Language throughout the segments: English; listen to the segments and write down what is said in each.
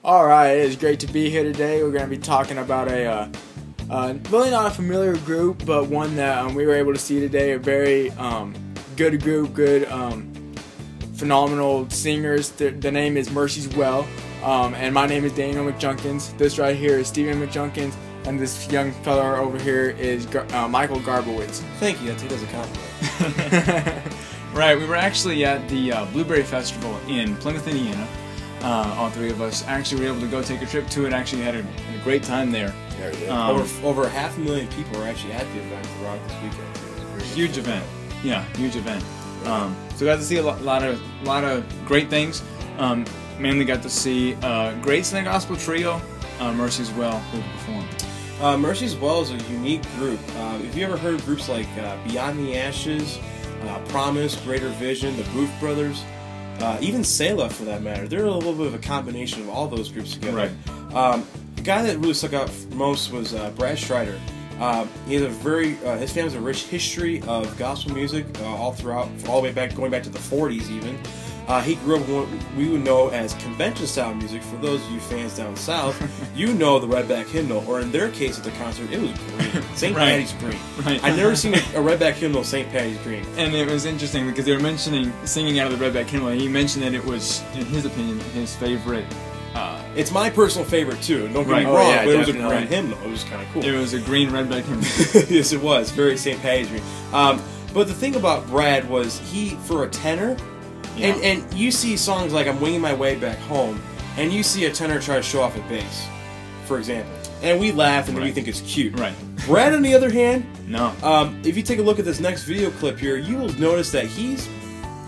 Alright, it is great to be here today. We're going to be talking about a really not a familiar group, but one that we were able to see today. A very good group, good, phenomenal singers. The name is Mercy's Well, and my name is Daniel McJunkins. This right here is Steven McJunkins, and this young fella over here is Michael Garbowitz. Thank you, that is a compliment. Right, we were actually at the Blueberry Festival in Plymouth, Indiana. All three of us actually were able to go take a trip to it. Actually had a great time there. Over 500,000 people were actually at the event throughout this weekend. Huge event. Yeah, huge event. So got to see a lot of great things. Mainly got to see great Sunday Gospel trio, Mercy's Well, who performed. Mercy's Well is a unique group. If you ever heard of groups like Beyond the Ashes, Promise, Greater Vision, the Booth Brothers, even Selah for that matter, they're a little bit of a combination of all those groups together. Right. The guy that really stuck out most was Brad Strider. He has a his family has a rich history of gospel music all the way back, going back to the 40s even. He grew up with what we would know as convention-style music. For those of you fans down south, you know the Redback Hymnal, or in their case at the concert, it was green. St. Patty's Green. Right. I've never seen a Redback Hymnal St. Patty's Green. And it was interesting because they were mentioning singing out of the Redback Hymnal, and he mentioned that it was, in his opinion, his favorite. It's my personal favorite too. Don't get me wrong, but it was a green hymnal. It was kind of cool. It was a green Redback Hymnal. Yes, it was. Very St. Patty's Green. But the thing about Brad was for a tenor. Yeah. And you see songs like I'm Winging My Way Back Home, and you see a tenor try to show off at bass, for example. And we laugh and we think it's cute. Right. Brad, on the other hand, no. If you take a look at this next video clip here, you will notice that he's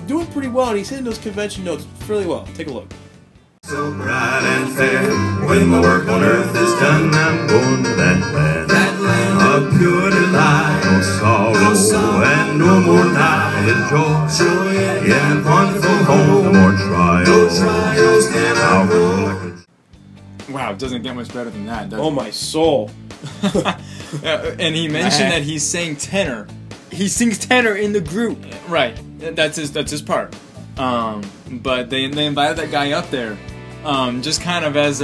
doing pretty well, and he's hitting those convention notes fairly well. Take a look. So bright and fair, when my work on earth is done, I'm going to that land of purity light, no sorrow and no more night, joy in a wonderful home, no more trials, Wow, it doesn't get much better than that, does it? Oh my soul. And he mentioned that he's saying tenor. He sings tenor in the group. Right, that's his part. But they invited that guy up there, just kind of as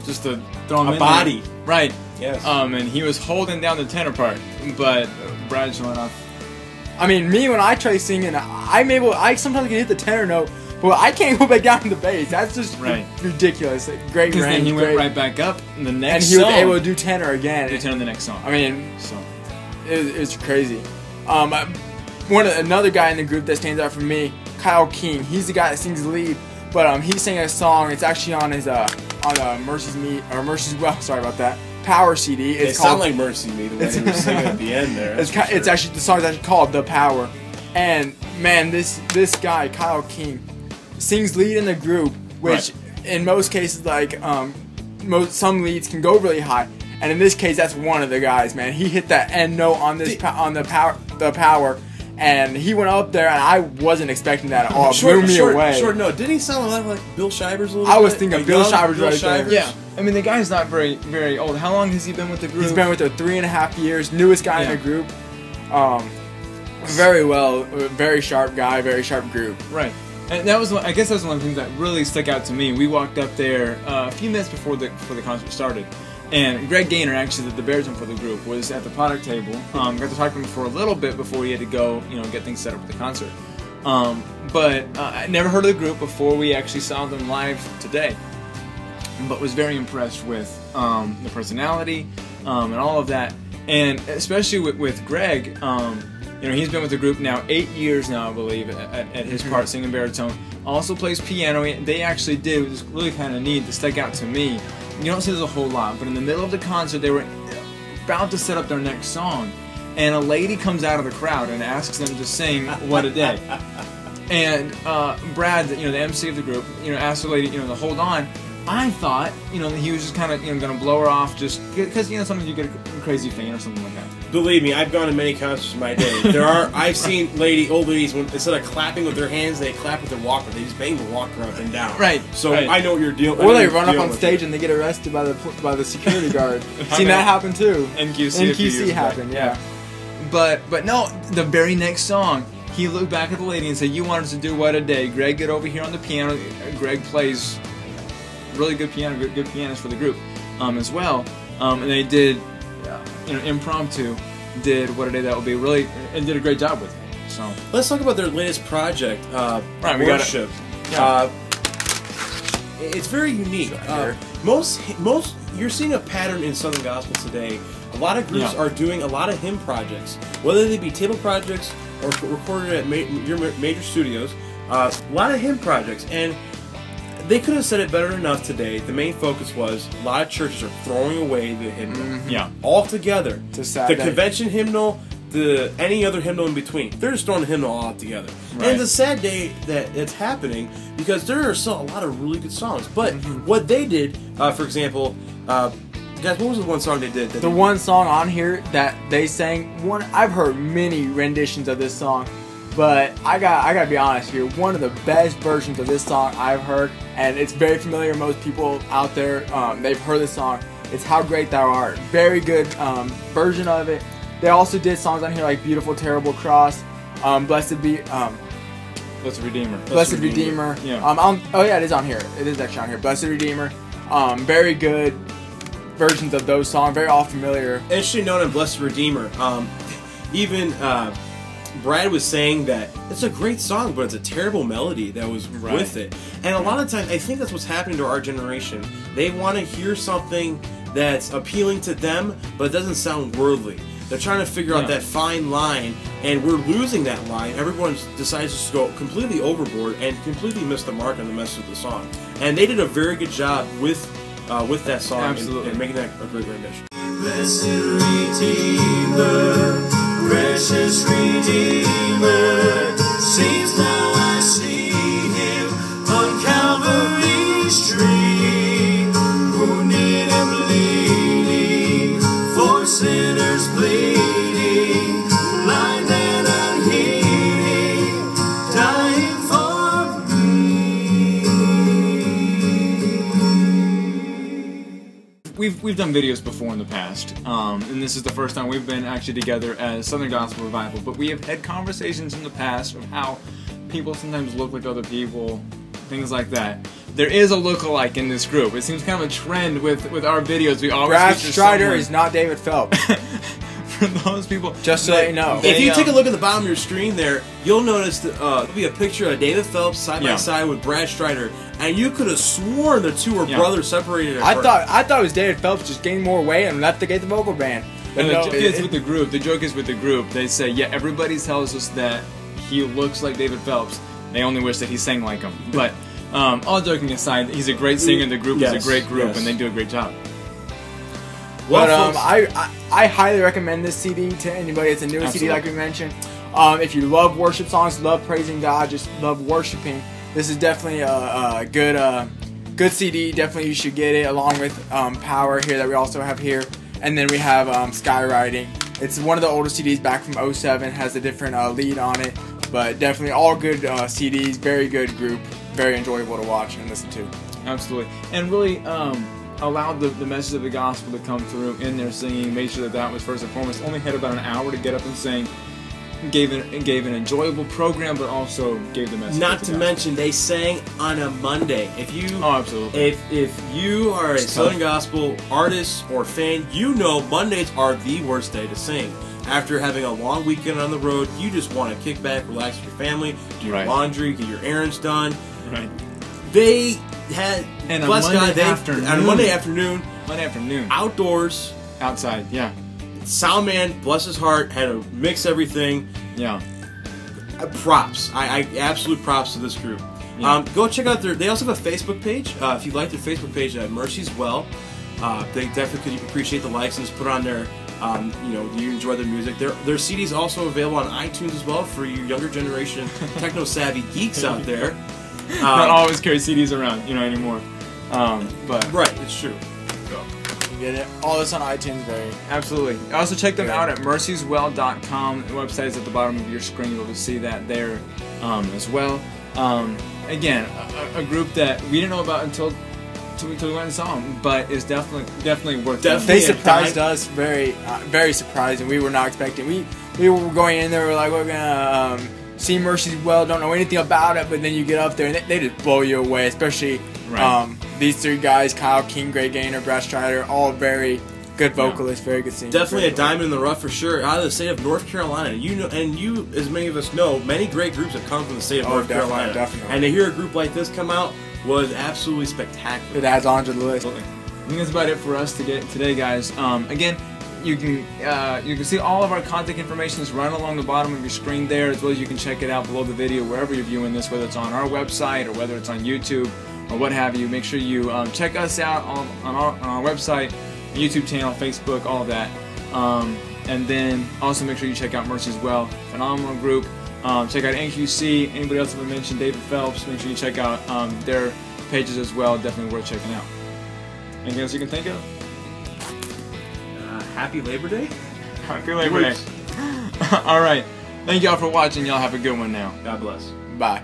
just to throw him in body. there. Right. Yes. And he was holding down the tenor part, but Brad showing off. I mean, me when I try singing, I sometimes can hit the tenor note, but I can't go back down to the bass. That's just ridiculous. Great range. Because then he went right back up in the next song. And he was able to do tenor again. Do tenor in the next song. I mean, it's crazy. Another guy in the group that stands out for me, Kyle King. He's the guy that sings lead, but he sang a song. It's actually on his Mercy's Well. Sorry about that. Power CD. It sounds like Mercy Me the way he was singing at the end there. It's actually, the song is actually called The Power, and man, this guy Kyle King sings lead in the group, which in most cases, like some leads can go really high, and in this case, that's one of the guys. Man, he hit that end note on this the power. And he went up there, and I wasn't expecting that at all. Blew me away. Short note. Didn't he sound a lot like Bill Shivers a little bit? I was thinking of Bill Shivers right there. Yeah. I mean, the guy's not very old. How long has he been with the group? He's been with it 3.5 years. Newest guy in the group. Very sharp guy, very sharp group. Right. And that was I guess that was one of the things that really stuck out to me. We walked up there a few minutes before the concert started. And Greg Gaynor, actually the baritone for the group, was at the product table. Got to talk to him for a little bit before he had to go, get things set up for the concert. But I never heard of the group before we actually saw them live today. But was very impressed with the personality and all of that. And especially with Greg, he's been with the group now 8 years now, I believe, at his part singing baritone. Also plays piano. They actually did, it was really kind of neat to stick out to me. You don't see this a whole lot, but in the middle of the concert, they were about to set up their next song, and a lady comes out of the crowd and asks them to sing "What a Day." And Brad, the MC of the group, asked the lady, to hold on. I thought, he was just kind of, going to blow her off, just because, sometimes you get a crazy fan or something like that. Believe me, I've gone to many concerts in my day. I've seen old ladies, instead of clapping with their hands, they clap with their walker. They just bang the walker up and down. Right. So I know what you're dealing with. Or they run up on stage and they get arrested by the security guard. Seen that happen too. NQC happened, yeah. But no, the very next song, he looked back at the lady and said, "You wanted to do What a Day. Greg, get over here on the piano." Greg plays really good piano, good pianist for the group as well. And they did, impromptu, did What a Day That Will Be, really, and did a great job with it. So let's talk about their latest project, Right, we got it. Worship. Yeah. It's very unique. Most you're seeing a pattern in Southern Gospel today. A lot of groups are doing a lot of hymn projects, whether they be table projects or recorded at your major studios. A lot of hymn projects, and they could have said it better enough today. The main focus was a lot of churches are throwing away the hymnal altogether. It's a sad the day. convention hymnal, any other hymnal in between. They're just throwing the hymnal all out together. Right. And it's a sad day that it's happening because there are still a lot of really good songs. But what they did, for example, guys, what was the one song they did? The one song on here that they sang, I've heard many renditions of this song, but I gotta be honest here. One of the best versions of this song I've heard, and it's very familiar to most people out there. They've heard this song. It's How Great Thou Art. Very good version of it. They also did songs on here like Beautiful Terrible Cross, Blessed Redeemer. Blessed Redeemer. Yeah. It is on here. It is actually on here. Blessed Redeemer. Very good versions of those songs. Very all familiar. Interesting note on Blessed Redeemer. Even Brad was saying that it's a great song, but it's a terrible melody that was with it. And a lot of times, I think that's what's happening to our generation. They want to hear something that's appealing to them, but it doesn't sound worldly. They're trying to figure out that fine line, and we're losing that line. Everyone decides to go completely overboard and completely miss the mark on the message of the song. And they did a very good job with that song and making that a great rendition. Blessed Redeemer, precious Redeemer, seems now I see him on Calvary's tree, wounded and bleeding, for sinners bleeding, blind and unheeding, dying for me. We've done videos before in the past, and this is the first time we've been actually together as Southern Gospel Revival, but we have had conversations in the past of how people sometimes look like other people, things like that. There is a look-alike in this group. It seems kind of a trend with our videos. We always Brad feature Strider someone. is not David Phelps. For those people, Just so you know. If you take a look at the bottom of your screen there, you'll notice that there'll be a picture of David Phelps side by side with Brad Strider, and you could have sworn the two were brothers separated at birth. I thought it was David Phelps just gained more weight and left to get the vocal band. But And the no, joke is with the group. The joke is with the group. They say, yeah, everybody tells us that he looks like David Phelps. They only wish that he sang like him. But all joking aside, he's a great singer. The group is a great group, and they do a great job. But Well, folks, I highly recommend this CD to anybody. It's a new CD, like we mentioned. If you love worship songs, love praising God, just love worshiping, this is definitely a good CD. Definitely you should get it, along with Power here that we also have here. And then we have Skywriting. It's one of the older CDs back from 07, has a different lead on it. But definitely all good CDs, very good group, very enjoyable to watch and listen to. Absolutely. And really allowed the message of the gospel to come through in their singing, made sure that was first and foremost. Only had about an hour to get up and sing. Gave an enjoyable program, but also gave the message. not to mention, they sang on a Monday. If you absolutely. If you are a Southern Gospel artist or fan, you know Mondays are the worst day to sing. After having a long weekend on the road, you just want to kick back, relax with your family, do your laundry, get your errands done. Right. They had And bless on Monday God, afternoon. on a Monday afternoon, outdoors, outside. Yeah. sound man, bless his heart, had to mix everything. Yeah. Props. I absolute props to this group. Yeah. Go check out they also have a Facebook page. If you like their Facebook page, Mercy's Well. They definitely could appreciate the likes and just put on their, you enjoy their music. Their CDs also available on iTunes as well for you younger generation techno savvy geeks out there. Not always carry CDs around, anymore. But right, it's true. You get it. All this on iTunes, very. absolutely. Also check them out at mercyswell.com. The website is at the bottom of your screen. You'll be able to see that there as well. Again, a group that we didn't know about until we went and saw them, but it's definitely worth it. They surprised us, very surprising. We were not expecting. We were going in there, we're like, we're gonna see Mercy's Well, don't know anything about it, but then you get up there and they just blow you away, especially these three guys, Kyle King, Greg Gaynor, Brad Strider, all very good vocalists, very good singers. Definitely a diamond in the rough for sure. Out of the state of North Carolina, you know, and you, as many of us know, many great groups have come from the state of North Carolina. Definitely. And to hear a group like this come out was absolutely spectacular. It adds on to the list. I think that's about it for us today, guys. Again, you can see all of our contact information is right along the bottom of your screen there, as well as you can check it out below the video wherever you're viewing this, whether it's on our website or whether it's on YouTube or what have you. Make sure you check us out on our website, YouTube channel, Facebook, all of that. And then also make sure you check out Mercy as well. Phenomenal group. Check out NQC. Anybody else that we mentioned, David Phelps. Make sure you check out their pages as well. Definitely worth checking out. Anything else you can think of? Happy Labor Day? Happy Labor Day. All right. Thank y'all for watching. Y'all have a good one now. God bless. Bye.